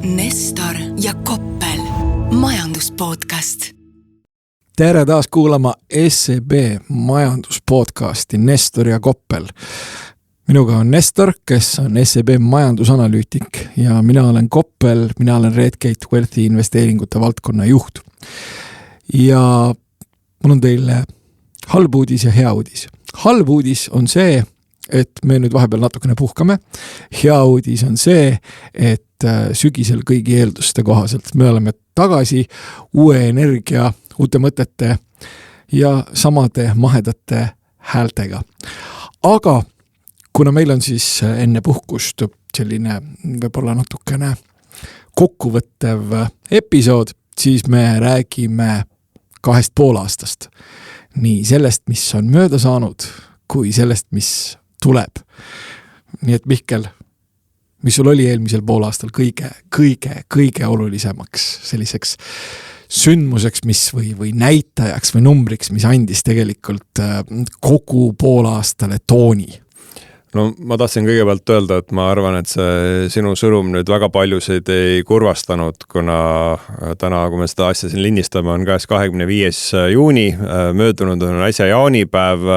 Nestor ja Koppel, majanduspodcast. Tere taas kuulama SEB majanduspodcasti Nestor ja Koppel. Minuga on Nestor, kes on SEB majandusanalüütik ja mina olen Koppel, mina olen Redgate Wealthi investeeringute valdkonna juht. Ja mul on teile halb uudis ja hea uudis. Halb uudis on see, et me nüüd vahepeal natukene puhkame. Hea uudis on see, et sügisel kõigi eelduste kohaselt me oleme tagasi uue energia, uute mõtete ja samade mahedate häältega. Aga kuna meil on siis enne puhkust selline võib-olla natukene kokkuvõttev episood, siis me räägime 2,5 aastast. Nii sellest, mis on mööda saanud, kui sellest, mis tuleb. Nii et Mihkel, mis sul oli eelmisel poolaastal kõige olulisemaks selliseks sündmuseks, mis või näitajaks või numbriks, mis andis tegelikult kogu poolaastale tooni? No ma tahtsin kõigepealt öelda, et ma arvan, et see sinu sõnum nüüd väga paljusid ei kurvastanud, kuna täna, kui me seda asja siin lindistame, on käes 25. juuni, möödunud on äsja jaanipäev.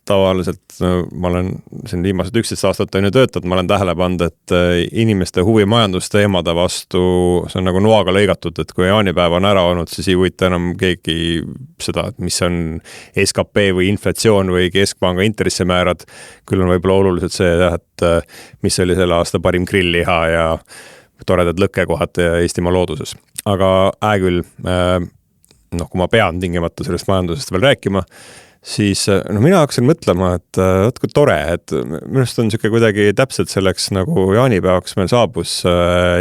Tavaliselt ma olen siin viimased 11 aastat on ju töötanud, ma olen tähele pannud, et inimeste huvi majandusteemade vastu, see on nagu noaga lõigatud, et kui jaanipäev on ära olnud, siis ei huvita enam keegi seda, et mis on SKP või inflatsioon või keskpanga intressimäärad, küll on võib-olla oluliselt see, et mis oli selle aasta parim grillliha ja toredad lõkkekohad Eestimaa looduses. Aga küll, kui ma pean tingimata sellest majandusest veel rääkima, siis mina hakkasin mõtlema, et kui tore, et minust on niisugune kuidagi täpselt selleks nagu jaanipäevaks meil saabus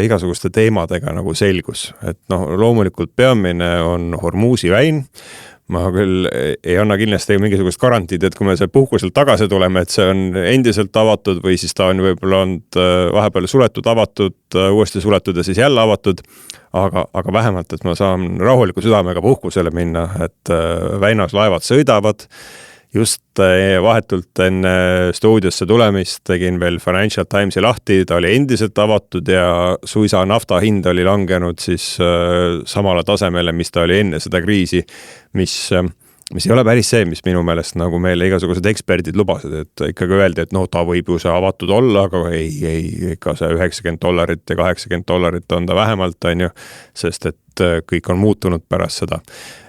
igasuguste teemadega nagu selgus. Et loomulikult peamine on Hormuzi väin. Ma küll ei anna kindlasti mingisugust garantiid, et kui me see puhkuselt tagasi tuleme, et see on endiselt avatud või siis ta on võib-olla olnud vahepeal suletud, avatud, uuesti suletud ja siis jälle avatud. Aga vähemalt, et ma saan rahuliku südamega puhkusele minna, et väinas laevad sõidavad. Just vahetult enne stuudiosse tulemist tegin veel Financial Timesi lahti, ta oli endiselt avatud ja suisa nafta hind oli langenud siis samale tasemele, mis ta oli enne seda kriisi, mis ei ole päris see, mis minu meelest nagu meile igasugused eksperdid lubasid, et ikkagi öeldi, et ta võib ju see avatud olla, aga ikka see $90 ja $80 on ta vähemalt, on ju, sest et kõik on muutunud pärast seda.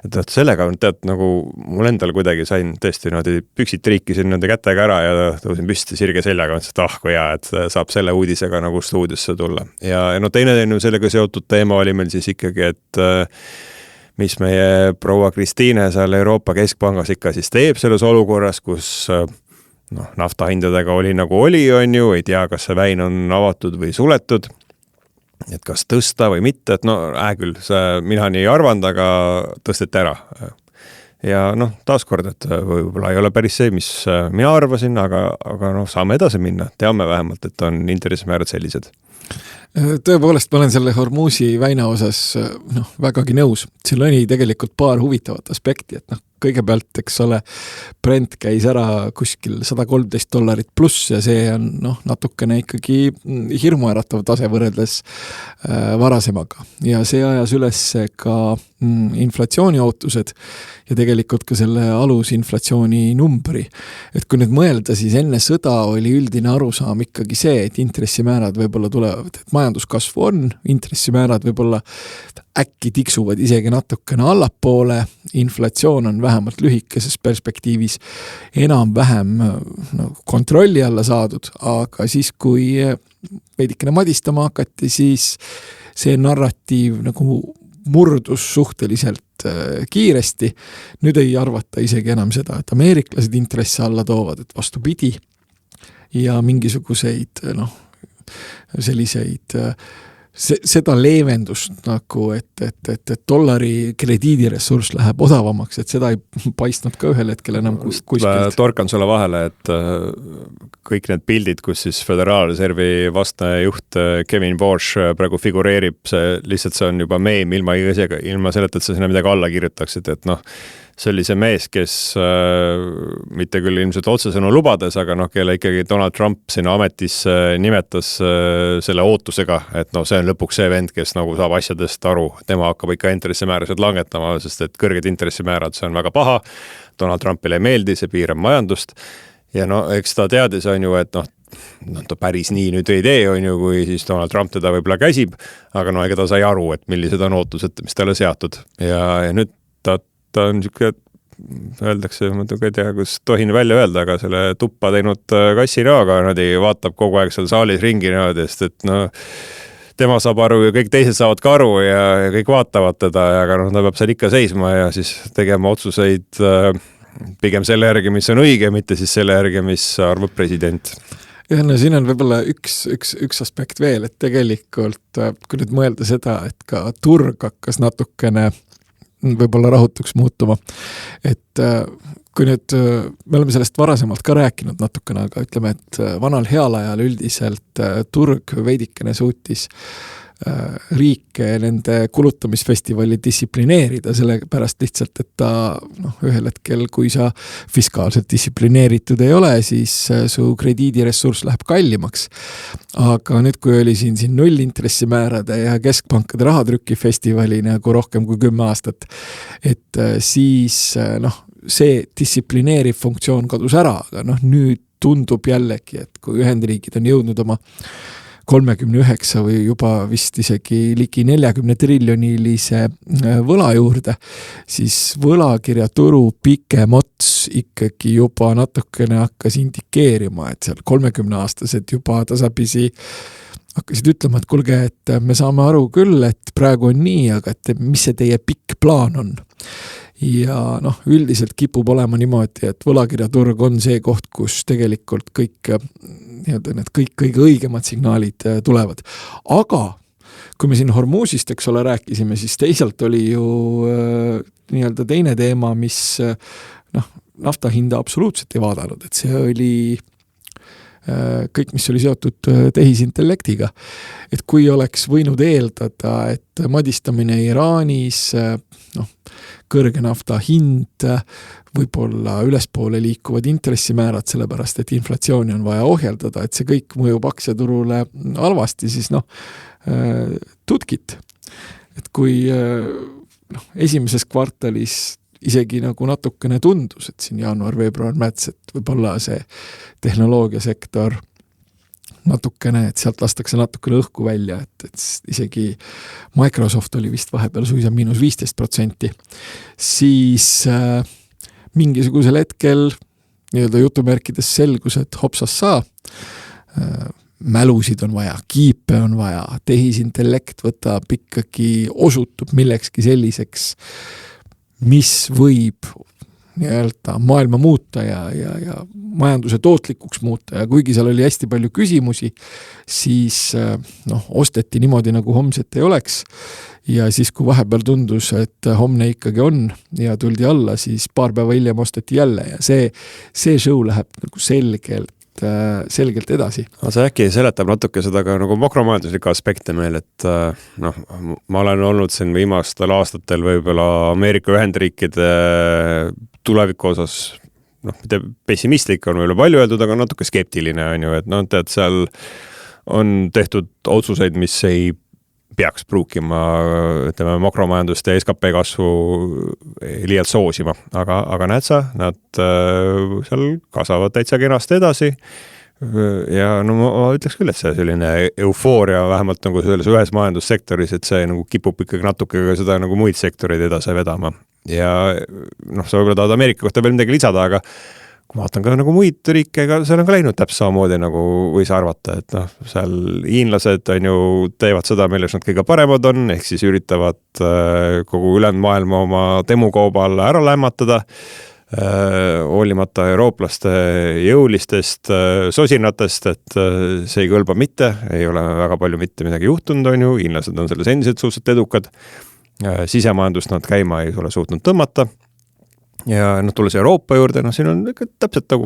Et sellega on nagu mul endal kuidagi sain tõesti püksid triikisin nende kätega ära ja tõusin püsti sirge seljaga, et kui hea, et saab selle uudisega nagu stuudiosse tulla. Ja teine sellega seotud teema oli meil siis ikkagi, et mis meie proua Kristiine seal Euroopa Keskpangas ikka siis teeb selles olukorras, kus naftahindadega oli nagu oli, on ju, ei tea, kas see väin on avatud või suletud, et kas tõsta või mitte, et küll, mina nii arvanud, aga tõsteti ära. Ja taaskord, et võib-olla ei ole päris see, mis mina arvasin, aga saame edasi minna, teame vähemalt, et on intressimäärad sellised. Tõepoolest, ma olen selle Hormuzi väina osas vägagi nõus. Seal oli tegelikult paar huvitavat aspekti, et kõigepealt, eks ole, Brent käis ära kuskil $113 pluss ja see on natukene ikkagi hirmuäratav tase võrreldes varasemaga. Ja see ajas üles ka inflatsiooni ootused ja tegelikult ka selle alusinflatsiooni numbri. Et kui nüüd mõelda, siis enne sõda oli üldine arusaam ikkagi see, et intressimäärad võib-olla tulevad, et majanduskasvu on, intressimäärad võib-olla äkki tiksuvad isegi natukene allapoole, inflatsioon on vähemalt lühikeses perspektiivis enam-vähem kontrolli alla saadud, aga siis kui veidikene madistama hakati, siis see narratiiv nagu murdus suhteliselt kiiresti. Nüüd ei arvata isegi enam seda, et ameeriklased intresse alla toovad, et vastupidi ja mingisuguseid selliseid seda leevendust nagu, et dollari krediidiressurss läheb odavamaks, et seda ei paistnud ka ühel hetkel enam kuskilt. Ma torkan sulle vahele, et kõik need pildid, kus siis Föderaalreservi vastane juht Kevin Warsh praegu figureerib, see on juba meem ilma selleta, et sa sinna midagi alla kirjutaksid, et see oli see mees, kes mitte küll ilmselt otsesõnu lubades, aga kelle ikkagi Donald Trump sinna ametisse nimetas selle ootusega, et see on lõpuks see vend, kes nagu saab asjadest aru. Tema hakkab ikka intressimäärasid langetama, sest et kõrged intressimäärad, see on väga paha. Donald Trumpile ei meeldi, see piirab majandust. Ja eks ta teadis on ju, et ta päris nii nüüd ei tee on ju, kui siis Donald Trump teda võib-olla käsib, aga ega ta sai aru, et millised on ootused, mis talle seatud. Ja nüüd ta on niisugune, öeldakse, ma ei tea, kus tohin välja öelda, aga selle tuppa teinud kassiraga vaatab kogu aeg seal saalis ringi niimoodi, et tema saab aru ja kõik teised saavad ka aru ja kõik vaatavad teda, aga ta peab seal ikka seisma ja siis tegema otsuseid pigem selle järgi, mis on õige, mitte siis selle järgi, mis arvab president. Ja siin on võib-olla üks aspekt veel, et tegelikult kui nüüd mõelda seda, et ka turg hakkas natukene võib-olla rahutuks muutuma, et kui nüüd, me oleme sellest varasemalt ka rääkinud natukene, aga ütleme, et vanal heal ajal üldiselt turg veidikene suutis riike nende kulutamisfestivali distsiplineerida, sellepärast lihtsalt, et ta ühel hetkel, kui sa fiskaalselt distsiplineeritud ei ole, siis su krediidiressurss läheb kallimaks. Aga nüüd, kui oli siin nullintressimäärade ja keskpankade rahatrükifestivali nagu rohkem kui 10 aastat, et siis see distsiplineeriv funktsioon kadus ära, aga nüüd tundub jällegi, et kui Ühendriigid on jõudnud oma 39 või juba vist isegi ligi 40 triljonilise võla juurde, siis võlakirjaturu pikem ots ikkagi juba natukene hakkas indikeerima, et seal 30-aastased juba tasapisi hakkasid ütlema, et kuulge, et me saame aru küll, et praegu on nii, aga et mis see teie pikk plaan on? Ja üldiselt kipub olema niimoodi, et võlakirjaturg on see koht, kus tegelikult kõik need kõige õigemad signaalid tulevad. Aga kui me siin Hormuzist, eks ole, rääkisime, siis teisalt oli ju teine teema, mis nafta hinda absoluutselt ei vaadanud, et see oli kõik, mis oli seotud tehisintellektiga. Et kui oleks võinud eeldada, et madistamine Iraanis, kõrge nafta hind, võib-olla ülespoole liikuvad intressimäärad, sellepärast, et inflatsiooni on vaja ohjeldada, et see kõik mõjub aktsiaturule halvasti, siis tutkit. Et kui esimeses kvartalis isegi nagu natukene tundus, et siin jaanuar, veebruar, märts, et võib-olla see tehnoloogiasektor natukene, et sealt lastakse natukene õhku välja, et isegi Microsoft oli vist vahepeal suisa -15%, siis mingisugusel hetkel jutumärkides selgus, et hopsas saa, mälusid on vaja, kiipe on vaja, tehisintellekt võtab ikkagi, osutub millekski selliseks, mis võib maailma muuta ja majanduse tootlikuks muuta ja kuigi seal oli hästi palju küsimusi, siis osteti niimoodi nagu homset ei oleks ja siis kui vahepeal tundus, et homne ikkagi on ja tuldi alla, siis paar päeva hiljem osteti jälle ja see show läheb nagu selgelt edasi. See äkki seletab natuke seda ka nagu makromajanduslikku aspekte meil, et ma olen olnud siin viimastel aastatel võib-olla Ameerika Ühendriikide tuleviku osas, mitte pessimistlik on võib-olla palju öeldud, aga natuke skeptiline on ju, et tead, seal on tehtud otsuseid, mis ei peaks pruukima, ütleme, makromajanduste ja SKP kasvu liialt soosima, aga näed sa, nad seal kasvavad täitsa kenasti edasi ja ma ütleks küll, et see selline eufooria vähemalt nagu selles ühes majandussektoris, et see nagu kipub ikkagi natuke ka seda nagu muid sektoreid edasi vedama ja sa võib-olla tahad Ameerika kohta veel midagi lisada, aga kui vaatan ka nagu muid riike, seal on ka läinud täpselt samamoodi nagu võis arvata, et seal hiinlased on ju teevad seda, milleks nad kõige paremad on, ehk siis üritavad kogu ülejäänud maailma oma demokaubal ära lämmatada, hoolimata eurooplaste jõulistest sosinatest, et see ei kõlba mitte, ei ole väga palju mitte midagi juhtunud, on ju, hiinlased on selles endiselt suhteliselt edukad, sisemajandust nad käima ei ole suutnud tõmmata ja tulles Euroopa juurde, siin on täpselt nagu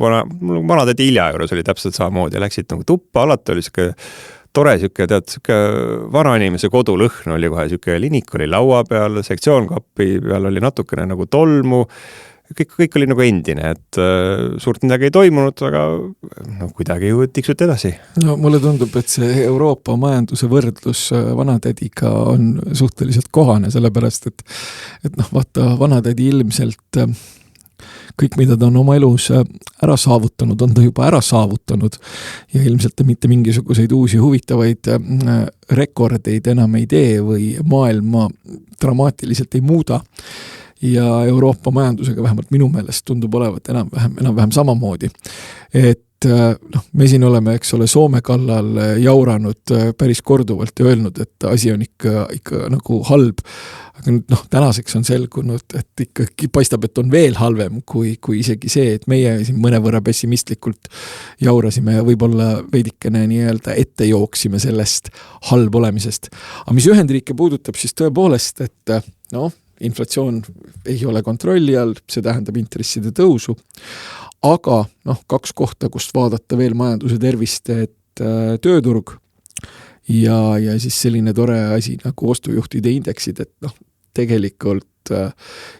vanade Ilja juures oli täpselt samamoodi, läksid nagu tuppa, alati oli siuke tore siuke vana inimese kodulõhn oli kohe siuke linik oli laua peal, sektsioonkapi peal oli natukene nagu tolmu, kõik oli nagu endine, et suurt midagi ei toimunud, aga no kuidagi ju tiksuti edasi. No mulle tundub, et see Euroopa majanduse võrdlus vanatädiga on suhteliselt kohane, sellepärast et noh, vaata, vanatädi ilmselt kõik, mida ta on oma elus ära saavutanud, on ta juba ära saavutanud ja ilmselt ta mitte mingisuguseid uusi huvitavaid rekordeid enam ei tee või maailma dramaatiliselt ei muuda. Ja Euroopa majandusega vähemalt minu meelest tundub olevat enam-vähem samamoodi. Et noh, me siin oleme, eks ole, Soome kallal jauranud päris korduvalt ja öelnud, et asi on ikka nagu halb. Aga nüüd noh, tänaseks on selgunud, et ikkagi paistab, et on veel halvem kui isegi see, et meie siin mõnevõrra pessimistlikult jaurasime ja võib-olla veidikene nii-öelda ette jooksime sellest halb olemisest. Aga mis Ühendriike puudutab, siis tõepoolest, et noh, inflatsioon ei ole kontrolli all, see tähendab intresside tõusu, aga noh, 2 kohta, kust vaadata veel majanduse tervist, et tööturg ja siis selline tore asi nagu ostujuhtide indeksid, et noh, tegelikult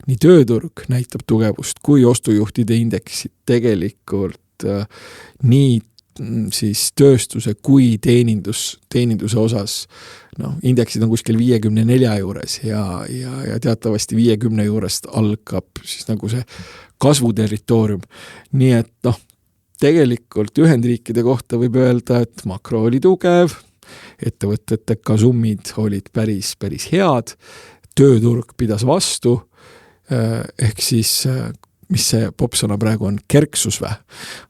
nii tööturg näitab tugevust kui ostujuhtide indeksid tegelikult nii siis tööstuse kui teeninduse osas. No, indeksid on kuskil 54 juures ja teatavasti 50 juurest algab siis nagu see kasvuterritoorium. Nii et noh, tegelikult Ühendriikide kohta võib öelda, et makro oli tugev, ettevõtete kasummid olid päris head, tööturg pidas vastu, ehk siis mis see popsõna praegu on, kerksus või,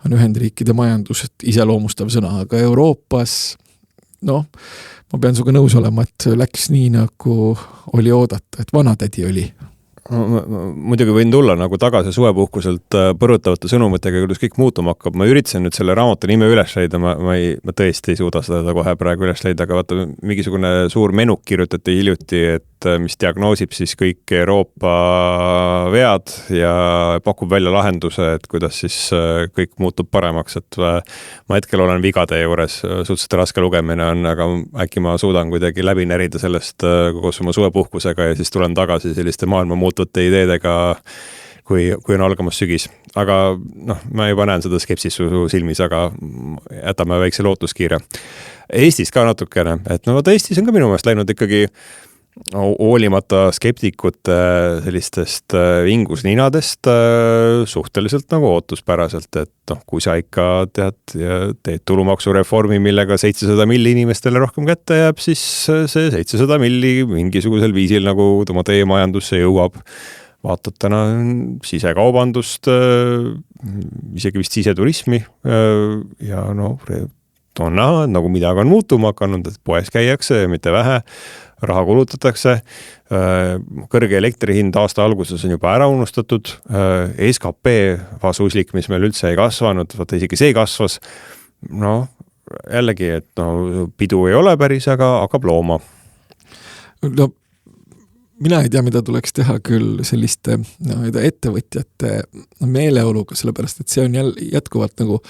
on Ühendriikide majandus iseloomustav sõna, aga Euroopas, noh, ma pean sinuga nõus olema, et läks nii, nagu oli oodata, et vanatädi oli. Muidugi võin tulla nagu tagasi suvepuhkuselt põrutavate sõnumitega, kuidas kõik muutuma hakkab. Ma üritasin nüüd selle raamatu nime üles leida, ma tõesti ei suuda seda kohe praegu üles leida, aga vaata, mingisugune suur menuk kirjutati hiljuti, et mis diagnoosib siis kõik Euroopa vead ja pakub välja lahenduse, et kuidas siis kõik muutub paremaks, et ma hetkel olen vigade juures, suhteliselt raske lugemine on, aga äkki ma suudan kuidagi läbi närida sellest koos oma suvepuhkusega ja siis tulen tagasi selliste maailma muutuvate ideedega, kui on algamas sügis. Aga noh, ma juba näen seda skepsis su silmis, aga jätame väikse lootuskiire. Eestis ka natukene, et no Eestis on ka minu meelest läinud ikkagi hoolimata skeptikute sellistest vingusninadest suhteliselt nagu ootuspäraselt, et noh, kui sa ikka teed tulumaksureformi, millega 700 milli inimestele rohkem kätte jääb, siis see 700 milli mingisugusel viisil nagu oma teie majandusse jõuab. Vaatad täna sisekaubandust, isegi vist siseturismi ja no, on näha, nagu midagi on muutuma hakanud, et poes käiakse, mitte vähe, raha kulutatakse, kõrge elektrihind aasta alguses on juba ära unustatud, SKP vasuslik, mis meil üldse ei kasvanud, vaata isegi see kasvas, no jällegi, et no, pidu ei ole päris, aga hakkab looma. No, mina ei tea, mida tuleks teha küll selliste ettevõtjate meeleoluga, sellepärast, et see on jätkuvalt nagu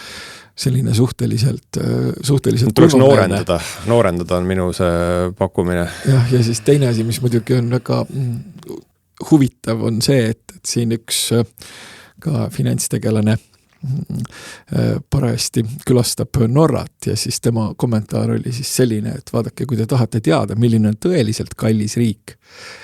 selline suhteliselt tuleks noorendada on minu see pakkumine. Ja siis teine asi, mis muidugi on väga huvitav, on see, et siin üks ka finantstegelane parajasti külastab Norrat ja siis tema kommentaar oli siis selline, et vaadake, kui te tahate teada, milline on tõeliselt kallis riik,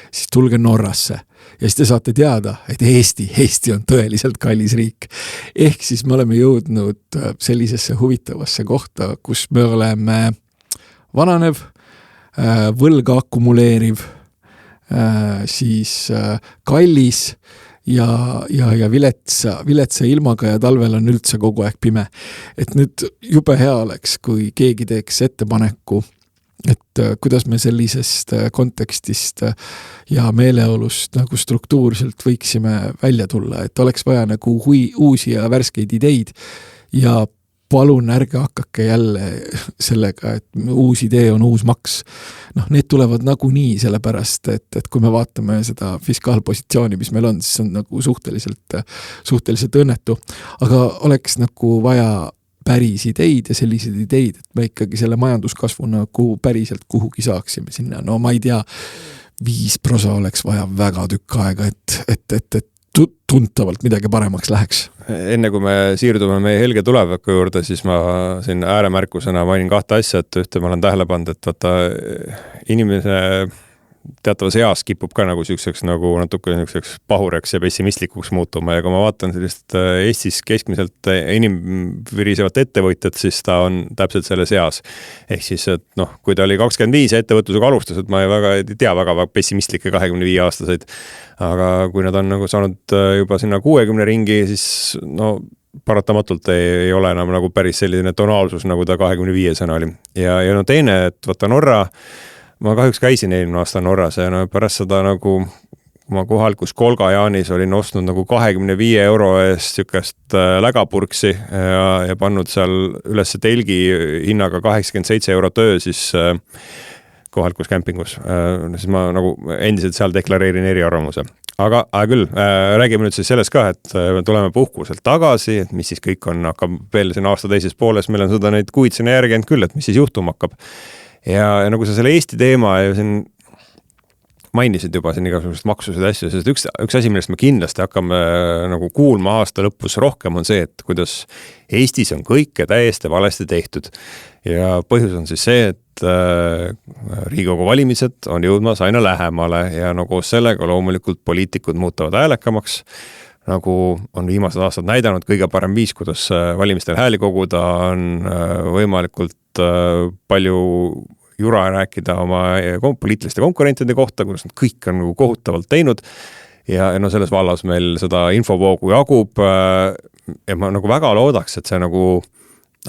siis tulge Norrasse ja siis te saate teada, et Eesti on tõeliselt kallis riik. Ehk siis me oleme jõudnud sellisesse huvitavasse kohta, kus me oleme vananev, võlga akumuleeriv, siis kallis ja viletsa ilmaga ja talvel on üldse kogu aeg pime. Et nüüd jube hea oleks, kui keegi teeks ettepaneku, et kuidas me sellisest kontekstist ja meeleolust nagu struktuurselt võiksime välja tulla, et oleks vaja nagu uusi ja värskeid ideid ja palun ärge hakake jälle sellega, et uus idee on uus maks. Noh, need tulevad nagu nii sellepärast, et kui me vaatame seda fiskaalpositsiooni, mis meil on, siis on nagu suhteliselt õnnetu. Aga oleks nagu vaja päris ideid ja sellised ideid, et me ikkagi selle majanduskasvu nagu päriselt kuhugi saaksime sinna. No ma ei tea, 5% oleks vaja väga tükk aega, et tuntavalt midagi paremaks läheks. Enne kui me siirdume meie helge tuleviku juurde, siis ma siin ääremärkusena mainin 2 asja, et ühte ma olen tähele pannud, et vaata inimese teatavas eas kipub ka nagu selliseks nagu natuke selliseks pahureks ja pessimistlikuks muutuma ja kui ma vaatan sellist Eestis keskmiselt inimvirisevat ettevõtjat, siis ta on täpselt selles eas. Ehk siis, et kui ta oli 25 ja ettevõtlusega alustas, et ma ei tea väga pessimistlikke 25-aastaseid, aga kui nad on nagu saanud juba sinna 60 ringi, siis paratamatult ei ole enam nagu päris selline tonaalsus, nagu ta 25-sena oli. Ja teine, et vaata Norra, ma kahjuks käisin eelmine aasta Norras ja pärast seda nagu ma kohalikus Kolga-Jaanis olin ostnud nagu 25 € eest sükest lägapurksi ja pannud seal üles telgi hinnaga 87 € öö siis kohalikus kämpingus. Siis ma nagu endiselt seal deklareerin eriarvamuse. Aga küll, räägime nüüd siis sellest ka, et tuleme puhkuselt tagasi, et mis siis kõik on, hakkab veel siin aasta teises pooles, meil on seda neid kuid sinna järginud küll, et mis siis juhtuma hakkab. Ja nagu sa selle Eesti teema ja siin mainisid juba siin igasugused maksused asju, sest üks asi, millest me kindlasti hakkame nagu kuulma aasta lõpus rohkem on see, et kuidas Eestis on kõike täiesti valesti tehtud. Ja põhjus on siis see, et Riigikogu valimised on jõudmas aina lähemale ja koos sellega loomulikult poliitikud muutuvad häälekamaks. Nagu on viimased aastad näidanud, kõige parem viis, kuidas valimistel hääli koguda on võimalikult palju jura rääkida oma poliitiliste konkurentide kohta, kuidas nad kõik on nagu kohutavalt teinud ja selles vallas meil seda infovoogu jagub ja ma nagu väga loodaks, et see nagu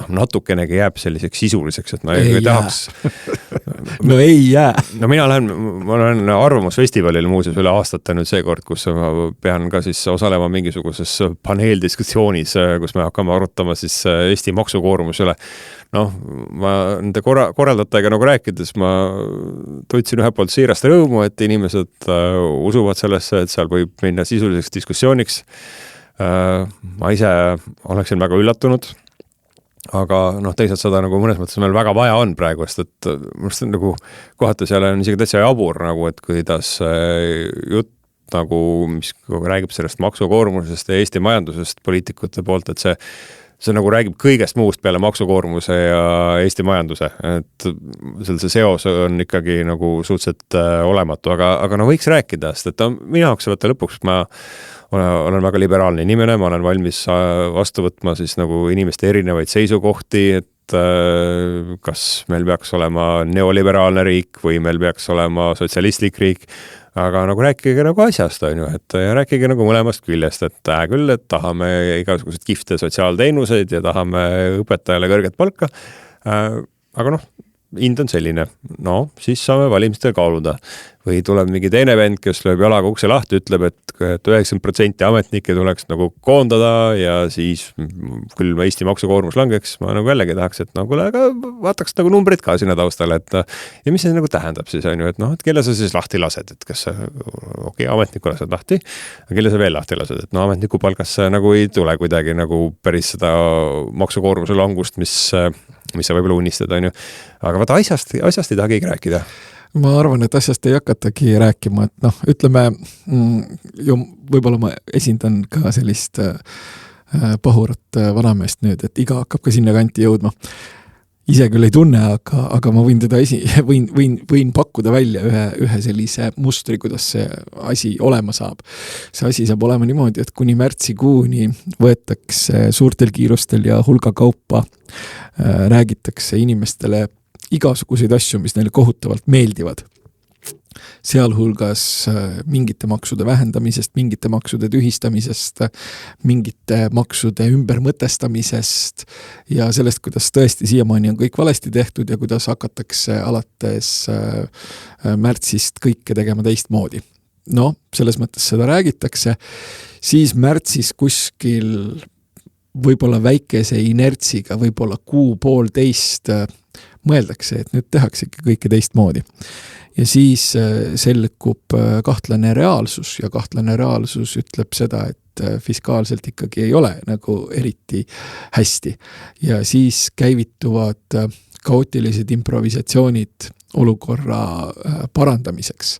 natukenegi jääb selliseks sisuliseks, et ma ei tahaks. No ei jää. No ma olen arvamusfestivalil muuseas üle aastate nüüd seekord, kus ma pean ka siis osalema mingisuguses paneeldiskussioonis, kus me hakkame arutama siis Eesti maksukoormus üle. Ma nende korraldatajega nagu rääkides, ma tundsin ühe poolt siirast rõõmu, et inimesed usuvad sellesse, et seal võib minna sisuliseks diskussiooniks. Ma ise oleksin väga üllatunud. Aga teisalt seda nagu mõnes mõttes meil väga vaja on praegu, sest et mõnest on nagu kohati seal on isegi täitsa jabur, nagu, et kuidas jutt nagu, mis räägib sellest maksukoormusest ja Eesti majandusest poliitikute poolt, et see nagu räägib kõigest muust peale maksukoormuse ja Eesti majanduse, et see seos on ikkagi nagu suhteliselt olematu, aga võiks rääkida, sest et mina jaoks võtta lõpuks, ma olen väga liberaalne inimene, ma olen valmis vastu võtma siis nagu inimeste erinevaid seisukohti, et kas meil peaks olema neoliberaalne riik või meil peaks olema sotsialistlik riik, aga nagu rääkige nagu asjast, on ju, et rääkige nagu mõlemast küljest, et küll, et tahame igasugused kihvte sotsiaalteenuseid ja tahame õpetajale kõrget palka, aga hind on selline, siis saame valimistel kaaluda. Või tuleb mingi teine vend, kes lööb jalaga ukse lahti, ütleb, et 90% ametnikke tuleks nagu koondada ja siis küll Eesti maksukoormus langeks. Ma nagu jällegi tahaks, et aga vaataks nagu numbrid ka sinna taustale, et ja mis see nagu tähendab siis, on ju, et kelle sa siis lahti lased, et kas ametniku lased lahti, kelle sa veel lahti lased, et ametniku palgasse nagu ei tule kuidagi nagu päris seda maksukoormuse langust, mis sa võib-olla unistad, on ju. Aga vaata asjast ei taha keegi rääkida. Ma arvan, et asjast ei hakatagi rääkima, et ütleme, võib-olla ma esindan ka sellist pahurat vanameest nüüd, et iga hakkab ka sinna kanti jõudma. Ise küll ei tunne, aga ma võin pakkuda välja ühe sellise mustri, kuidas see asi olema saab. See asi saab olema niimoodi, et kuni märtsikuuni võetakse suurtel kiirustel ja hulga kaupa, räägitakse inimestele igasuguseid asju, mis neile kohutavalt meeldivad. Sealhulgas mingite maksude vähendamisest, mingite maksude tühistamisest, mingite maksude ümbermõtestamisest ja sellest, kuidas tõesti siiamaani on kõik valesti tehtud ja kuidas hakatakse alates märtsist kõike tegema teistmoodi. Selles mõttes seda räägitakse. Siis märtsis kuskil võib-olla väikese inertsiga, võib-olla 1.5 mõeldakse, et nüüd tehakse ikka kõike teistmoodi. Ja siis selgub kahtlane reaalsus ja kahtlane reaalsus ütleb seda, et fiskaalselt ikkagi ei ole nagu eriti hästi. Ja siis käivituvad kaootilised improvisatsioonid olukorra parandamiseks.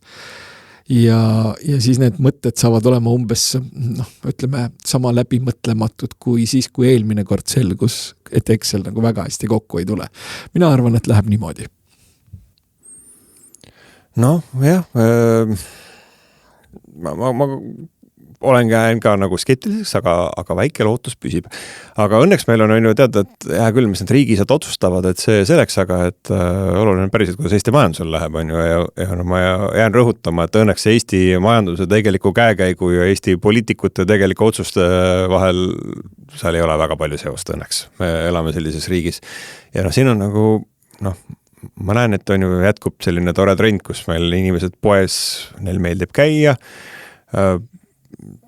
ja siis need mõtted saavad olema umbes ütleme sama läbimõtlematud kui siis, kui eelmine kord selgus, et Excel nagu väga hästi kokku ei tule. Mina arvan, et läheb niimoodi. Noh, jah, ma olen ka nagu skeptiliseks, aga väike lootus püsib. Aga õnneks meil on ju teada, et hea küll, mis need riigised otsustavad, et see selleks, aga et oluline päriselt, kuidas Eesti majandusel läheb, on ju, ja ma jään rõhutama, et õnneks Eesti majanduse tegeliku käekäigu ja Eesti poliitikute tegeliku otsuste vahel seal ei ole väga palju seost õnneks. Me elame sellises riigis. Ja siin on nagu, ma näen, et on ju jätkub selline tore trend, kus meil inimesed poes, neil meeldib käia,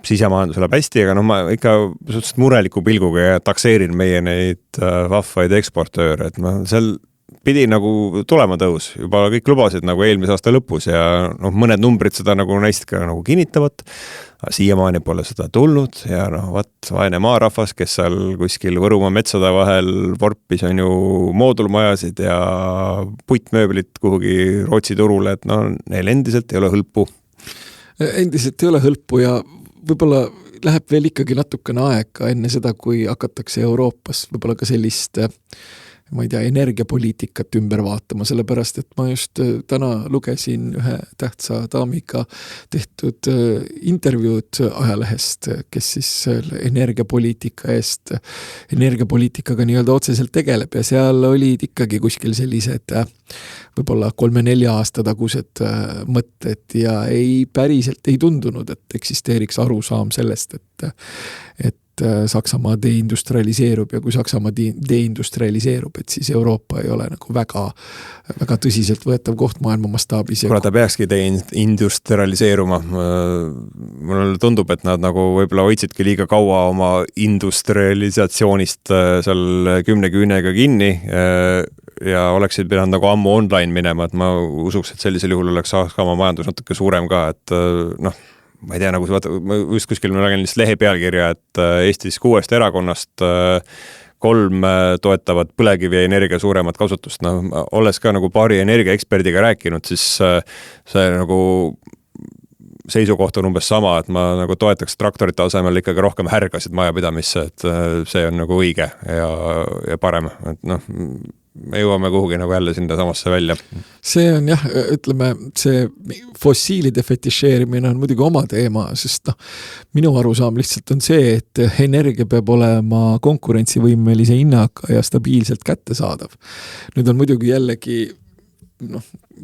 sisemajandus läheb hästi, aga ma ikka suhteliselt mureliku pilguga ja takseerin meie neid vahvaid eksportööre, et seal pidi nagu tulema tõus, juba kõik lubasid nagu eelmise aasta lõpus ja mõned numbrid seda nagu neist ka nagu kinnitavad, siiamaani pole seda tulnud ja vaene maarahvas, kes seal kuskil Võrumaa metsade vahel vorpis on ju moodulmajasid ja puitmööblit kuhugi Rootsi turule, et neil endiselt ei ole hõlpu. Endiselt ei ole hõlpu ja võib-olla läheb veel ikkagi natukene aega enne seda, kui hakatakse Euroopas võib-olla ka sellist, ma ei tea, energiapoliitikat ümber vaatama, sellepärast, et ma just täna lugesin ühe tähtsa daamiga tehtud intervjuud ajalehest, kes siis energiapoliitikaga nii-öelda otseselt tegeleb ja seal olid ikkagi kuskil sellised võib-olla 3-4 aasta tagused mõtted ja päriselt ei tundunud, et eksisteeriks arusaam sellest, et Saksamaa deindustrialiseerub ja kui Saksamaa deindustrialiseerub, et siis Euroopa ei ole nagu väga, väga tõsiselt võetav koht maailma mastaabis. Kuna ta peakski deindustrialiseeruma, mulle tundub, et nad nagu võib-olla hoidsidki liiga kaua oma industrialisatsioonist seal 10 küünega kinni ja oleksid pidanud nagu ammu online minema, et ma usuks, et sellisel juhul oleks Saksamaa majandus natuke suurem ka, et ma ei tea, nagu ma just kuskil ma nägin lehe pealkirja, et Eestis 6 erakonnast 3 toetavad põlevkivi energia suuremat kasutust. Olles ka nagu paari energiaeksperdiga rääkinud, siis see nagu seisukoht on umbes sama, et ma nagu toetaks traktorite asemel ikkagi rohkem härgasid majapidamisse, et see on nagu õige ja parem, et me jõuame kuhugi nagu jälle sinna samasse välja. See on jah, ütleme, see fossiilide fetišeerimine on muidugi oma teema, sest minu arusaam lihtsalt on see, et energia peab olema konkurentsivõimelise hinnaga ja stabiilselt kättesaadav. Nüüd on muidugi jällegi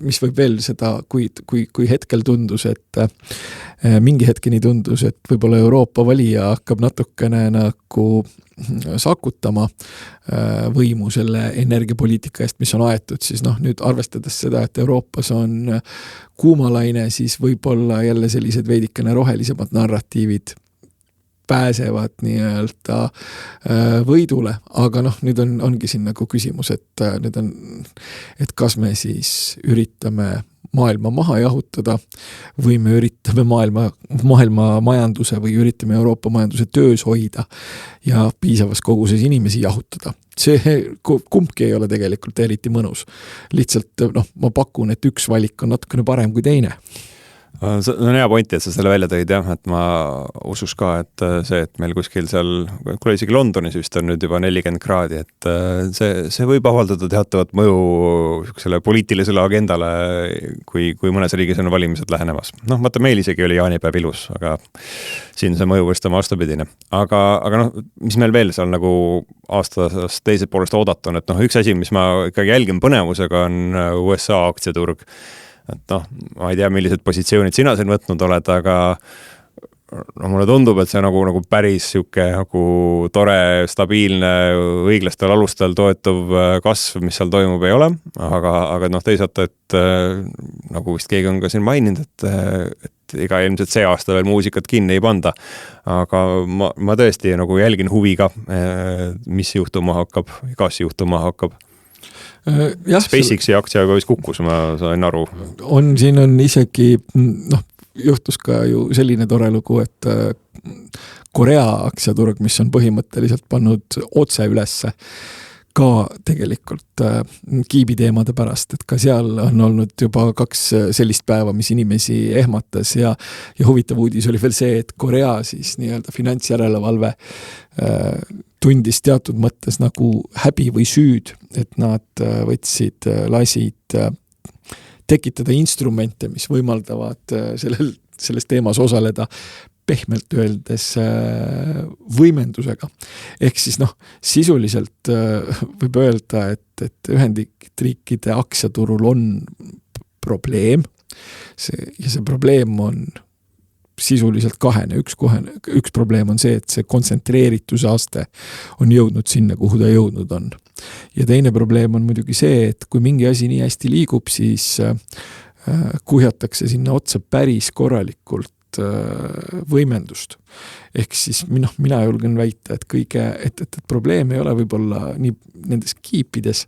mis võib veel seda, kui hetkel tundus, et mingi hetkeni tundus, et võib-olla Euroopa valija hakkab natukene nagu sakutama võimu selle energiapoliitika eest, mis on aetud, siis nüüd arvestades seda, et Euroopas on kuumalaine, siis võib-olla jälle sellised veidikene rohelisemad narratiivid pääsevad nii-öelda võidule, aga nüüd ongi siin nagu küsimus, et kas me siis üritame maailma maha jahutada või me üritame maailma majanduse või üritame Euroopa majanduse töös hoida ja piisavas koguses inimesi jahutada. See kumbki ei ole tegelikult eriti mõnus. Lihtsalt ma pakun, et üks valik on natukene parem kui teine. See on hea pointi, et sa selle välja tõid, jah, et ma usus ka, et see, et meil kuskil seal, kuule isegi Londonis vist on nüüd juba 40 kraadi, et see võib avaldada teatavat mõju selle poliitilisele agendale, kui mõnes riigis on valimised lähenemas. Vaata, meil isegi oli jaanipäev ilus, aga siin see mõju võist on vastupidine. Aga mis meil veel seal nagu aastast teiselt poolest oodata on, et üks asi, mis ma ikkagi jälgin põnevusega, on USA aktsiaturg. Et ma ei tea, millised positsioonid sina siin võtnud oled, aga mulle tundub, et see nagu päris siuke nagu tore, stabiilne, õiglastel alustel toetuv kasv, mis seal toimub, ei ole. Aga teisalt, et nagu vist keegi on ka siin maininud, et ega ilmselt see aasta veel muusikat kinni ei panda. Aga ma tõesti nagu jälgin huviga, mis juhtuma hakkab, kas juhtuma hakkab. SpaceXi aktsiaga vist kukkus, ma sain aru. Siin on isegi, juhtus ka ju selline tore lugu, et Korea aktsiaturg, mis on põhimõtteliselt pannud otse ülesse ka tegelikult kiibiteemade pärast, et ka seal on olnud juba 2 sellist päeva, mis inimesi ehmatas ja huvitav uudis oli veel see, et Korea siis nii-öelda finantsjärelevalve tundis teatud mõttes nagu häbi või süüd, et nad lasid tekitada instrumente, mis võimaldavad selles teemas osaleda pehmelt öeldes võimendusega. Ehk siis sisuliselt võib öelda, et Ühendriikide aktsiaturul on probleem ja see probleem on sisuliselt kahene. Üks probleem on see, et see kontsentreerituse aste on jõudnud sinna, kuhu ta jõudnud on. Ja teine probleem on muidugi see, et kui mingi asi nii hästi liigub, siis kuhjatakse sinna otsa päris korralikult võimendust. Ehk siis mina julgen väita, et probleem ei ole võib-olla nii nendes kiipides,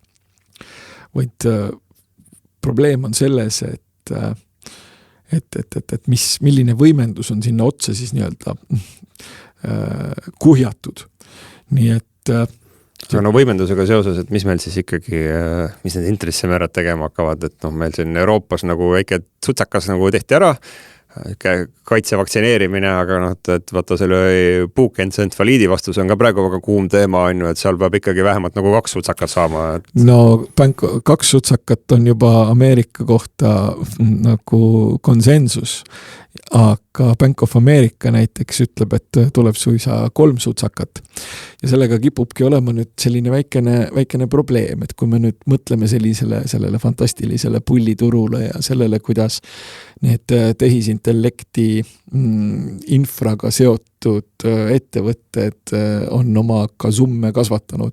vaid probleem on selles, et milline võimendus on sinna otsa siis nii-öelda kuhjatud. Nii et see on võimendusega seoses, et mis meil siis ikkagi, mis need intressimäärad tegema hakkavad, et meil siin Euroopas nagu väike sutsakas nagu tehti ära, kaitsevaktsineerimine, aga et vaata selle puukentsefaliidi vastus on ka praegu väga kuum teema, et seal peab ikkagi vähemalt nagu 2 sutsakat saama. No 2 sutsakat on juba Ameerika kohta nagu konsensus, aga Bank of America näiteks ütleb, et tuleb suisa 3 sutsakat. Ja sellega kipubki olema nüüd selline väikene probleem, et kui me nüüd mõtleme sellele fantastilisele pulliturule ja sellele, kuidas need tehisintellekti infraga seotud ettevõtted on oma kasumme kasvatanud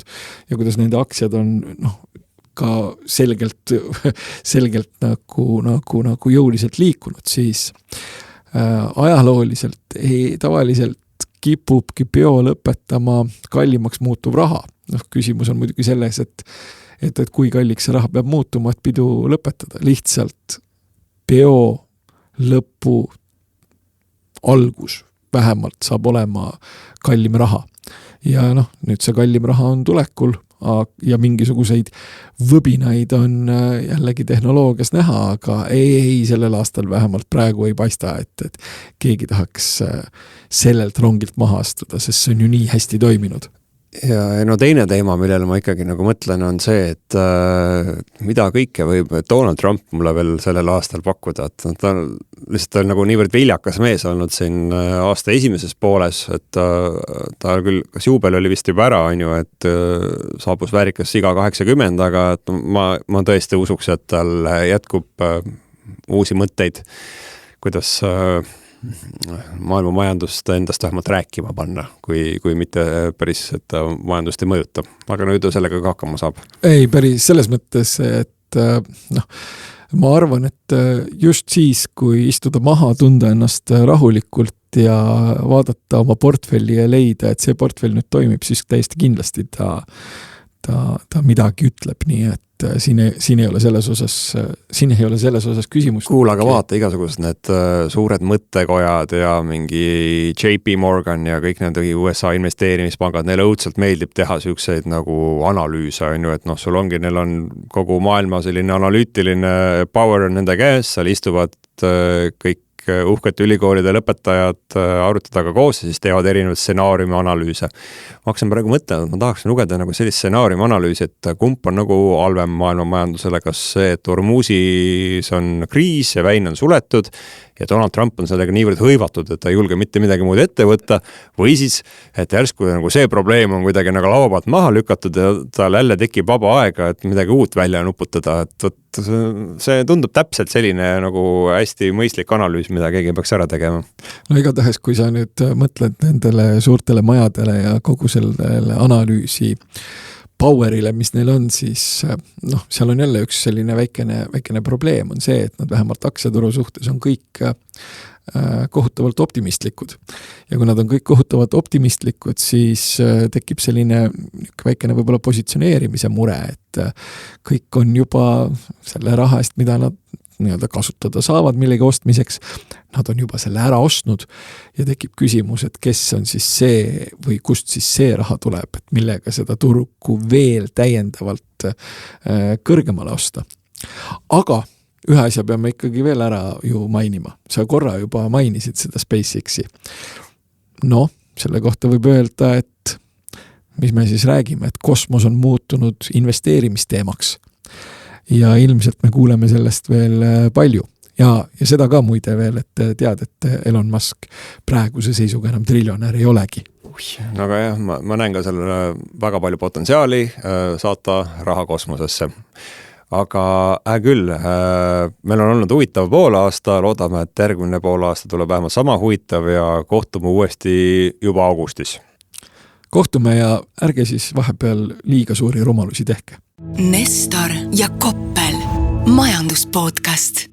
ja kuidas nende aktsiad on ka selgelt nagu jõuliselt liikunud, siis ajalooliselt tavaliselt kipubki peo lõpetama kallimaks muutuv raha. Küsimus on muidugi selles, et kui kalliks see raha peab muutuma, et pidu lõpetada. Lihtsalt peo lõpu algus vähemalt saab olema kallim raha. Ja nüüd see kallim raha on tulekul ja mingisuguseid võbinaid on jällegi tehnoloogias näha, aga ei, sellel aastal vähemalt praegu ei paista, et keegi tahaks sellelt rongilt maha astuda, sest see on ju nii hästi toiminud. Ja teine teema, millele ma ikkagi nagu mõtlen, on see, et mida kõike võib Donald Trump mulle veel sellel aastal pakkuda, et ta lihtsalt on nagu niivõrd viljakas mees olnud siin aasta esimeses pooles, et ta küll, kas juubel oli vist juba ära, et saabus väärikas siga 80, aga et ma tõesti usuks, et tal jätkub uusi mõtteid, kuidas maailma majandust endast vähemalt rääkima panna, kui mitte päris, et majandust ei mõjuta. Aga nüüd sellega ka hakkama saab. Ei, päris selles mõttes, et ma arvan, et just siis, kui istuda maha, tunda ennast rahulikult ja vaadata oma portfelli ja leida, et see portfell nüüd toimib, siis täiesti kindlasti ta midagi ütleb, nii et siin ei ole selles osas küsimust. Kuula, aga vaata igasugused need suured mõttekojad ja mingi JP Morgan ja kõik need USA investeerimispangad, neile õudselt meeldib teha selliseid nagu analüüse, et sul ongi, neil on kogu maailma selline analüütiline power on nende käes, seal istuvad kõik uhkete ülikoolide lõpetajad arutadaga koos ja siis teevad erinevad stsenaariumi analüüse. Ma hakkasin praegu mõtlema, et ma tahaksin lugeda nagu sellist stsenaariumi analüüsi, et kump on nagu halvem maailma majandusele, kas see, et Hormuzis on kriis ja väin on suletud ja Donald Trump on sellega niivõrd hõivatud, et ta ei julge mitte midagi muud ette võtta, või siis, et järsku nagu see probleem on kuidagi nagu laua pealt maha lükatud ja tal jälle tekib vaba aega, et midagi uut välja nuputada, et see tundub täpselt selline nagu hästi mõistlik analüüs, mida keegi peaks ära tegema. No igatahes, kui sa nüüd mõtled nendele suurtele majadele ja kogu sellele analüüsi powerile, mis neil on, siis seal on jälle üks selline väikene probleem on see, et nad vähemalt aktsiaturu suhtes on kõik kohutavalt optimistlikud. Ja kui nad on kõik kohutavalt optimistlikud, siis tekib selline väikene võib-olla positsioneerimise mure, et kõik on juba selle raha eest, mida nad nii-öelda kasutada saavad millegi ostmiseks, nad on juba selle ära ostnud ja tekib küsimus, et kes on siis see või kust siis see raha tuleb, et millega seda turgu veel täiendavalt kõrgemale osta. Aga ühe asja peame ikkagi veel ära ju mainima. Sa korra juba mainisid seda SpaceXi. No, selle kohta võib öelda, et mis me siis räägime, et kosmos on muutunud investeerimisteemaks. Ja ilmselt me kuuleme sellest veel palju. Ja seda ka muide veel, et tead, et Elon Musk praeguse seisuga enam triljonär ei olegi. Aga jah, ma näen ka sellele väga palju potentsiaali saata raha kosmosesse. Aga küll, meil on olnud huvitav poolaasta, loodame, et järgmine poolaasta tuleb vähemalt sama huvitav ja kohtume uuesti juba augustis. Kohtume ja ärge siis vahepeal liiga suuri rumalusi tehke. Nestor ja Koppel, majanduspodcast.